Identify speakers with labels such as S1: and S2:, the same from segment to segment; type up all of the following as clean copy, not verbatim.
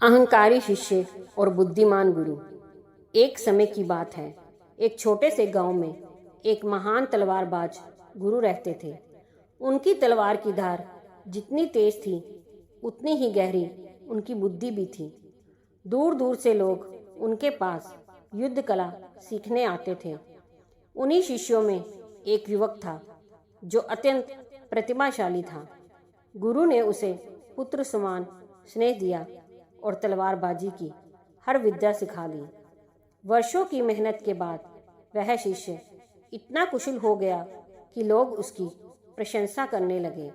S1: अहंकारी शिष्य और बुद्धिमान गुरु। एक समय की बात है, एक छोटे से गांव में एक महान तलवारबाज गुरु रहते थे। उनकी तलवार की धार जितनी तेज थी उतनी ही गहरी उनकी बुद्धि भी थी। दूर दूर से लोग उनके पास युद्ध कला सीखने आते थे। उन्हीं शिष्यों में एक युवक था जो अत्यंत प्रतिभाशाली था। गुरु ने उसे पुत्र समान स्नेह दिया और तलवारबाजी की हर विद्या सिखा दी। वर्षों की मेहनत के बाद वह शिष्य इतना कुशल हो गया कि लोग उसकी प्रशंसा करने लगे।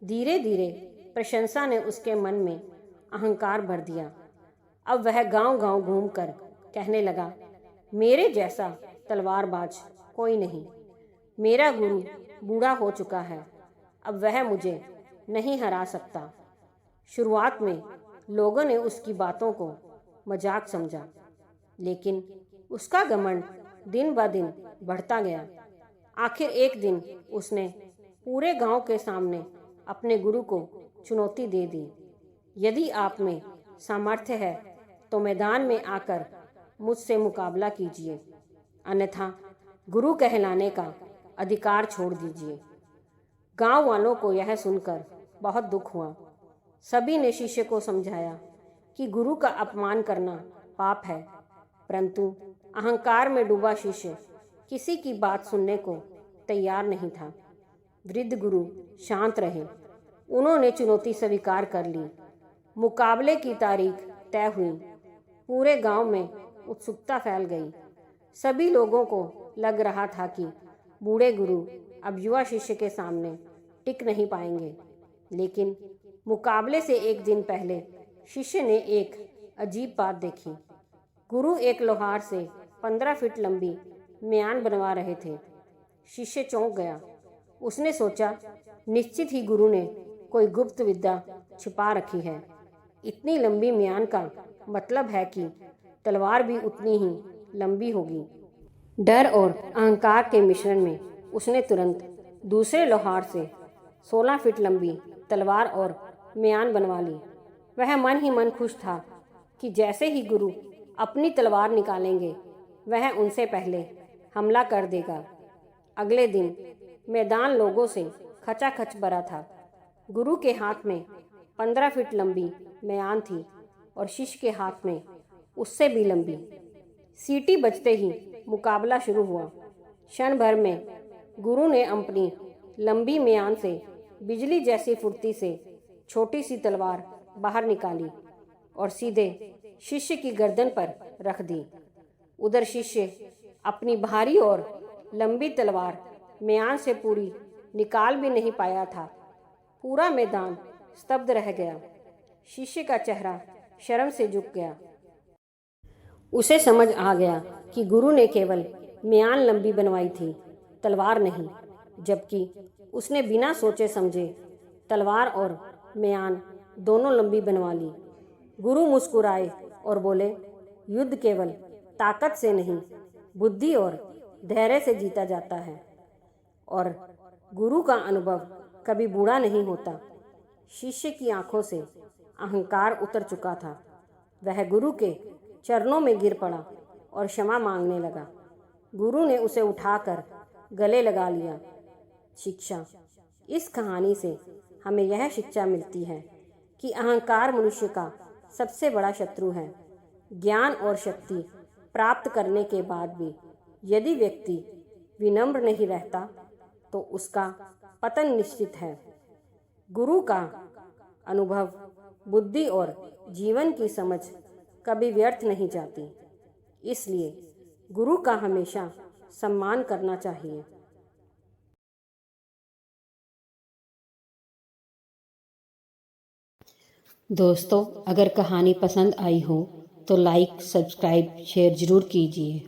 S1: धीरे धीरे प्रशंसा ने उसके मन में अहंकार भर दिया। अब वह गांव-गांव घूमकर कहने लगा, मेरे जैसा तलवारबाज कोई नहीं। मेरा गुरु बूढ़ा हो चुका है, अब वह मुझे नहीं हरा सकता। शुरुआत में लोगों ने उसकी बातों को मजाक समझा, लेकिन उसका घमंड दिन ब दिन बढ़ता गया। आखिर एक दिन उसने पूरे गांव के सामने अपने गुरु को चुनौती दे दी, यदि आप में सामर्थ्य है तो मैदान में आकर मुझसे मुकाबला कीजिए, अन्यथा गुरु कहलाने का अधिकार छोड़ दीजिए। गांव वालों को यह सुनकर बहुत दुख हुआ। सभी ने शिष्य को समझाया कि गुरु का अपमान करना पाप है, परंतु अहंकार में डूबा शिष्य किसी की बात सुनने को तैयार नहीं था। वृद्ध गुरु शांत रहे। उन्होंने चुनौती स्वीकार कर ली। मुकाबले की तारीख तय हुई। पूरे गांव में उत्सुकता फैल गई। सभी लोगों को लग रहा था कि बूढ़े गुरु अब युवा शिष्य के सामने टिक नहीं पाएंगे। लेकिन मुकाबले से एक दिन पहले शिष्य ने एक अजीब बात देखी। गुरु एक लोहार से 15 फीट लंबी म्यान बनवा रहे थे। शिष्य चौंक गया। उसने सोचा, निश्चित ही गुरु ने कोई गुप्त विद्या छिपा रखी है। इतनी लंबी म्यान का मतलब है कि तलवार भी उतनी ही लंबी होगी। डर और अहंकार के मिश्रण में उसने तुरंत दूसरे लोहार से 16 फीट लंबी तलवार और म्यान बनवा ली। वह मन ही मन खुश था कि जैसे ही गुरु अपनी तलवार निकालेंगे वह उनसे पहले हमला कर देगा। अगले दिन मैदान लोगों से खचाखच भरा था। गुरु के हाथ में 15 फीट लंबी म्यान थी और शिष्य के हाथ में उससे भी लंबी। सीटी बजते ही मुकाबला शुरू हुआ। क्षण भर में गुरु ने अपनी लंबी म्यान से बिजली जैसी फुर्ती से छोटी सी तलवार बाहर निकाली और सीधे शिष्य की गर्दन पर रख दी। उधर शिष्य अपनी भारी और लंबी तलवार म्यान से पूरी निकाल भी नहीं पाया था। पूरा मैदान स्तब्ध रह गया। शिष्य का चेहरा शर्म से झुक गया। उसे समझ आ गया कि गुरु ने केवल म्यान लंबी बनवाई थी, तलवार नहीं, जबकि उसने बिना सोचे समझे तलवार और म्यान दोनों लंबी बनवा ली। गुरु मुस्कुराए और बोले, युद्ध केवल ताकत से नहीं, बुद्धि और धैर्य से जीता जाता है। और गुरु का अनुभव कभी बूढ़ा नहीं होता। शिष्य की आंखों से अहंकार उतर चुका था। वह गुरु के चरणों में गिर पड़ा और क्षमा मांगने लगा। गुरु ने उसे उठाकर गले लगा लिया। शिक्षा। इस कहानी से हमें यह शिक्षा मिलती है कि अहंकार मनुष्य का सबसे बड़ा शत्रु है। ज्ञान और शक्ति प्राप्त करने के बाद भी यदि व्यक्ति विनम्र नहीं रहता तो उसका पतन निश्चित है। गुरु का अनुभव, बुद्धि और जीवन की समझ कभी व्यर्थ नहीं जाती। इसलिए गुरु का हमेशा सम्मान करना चाहिए। दोस्तों, अगर कहानी पसंद आई हो तो लाइक, सब्सक्राइब, शेयर ज़रूर कीजिए।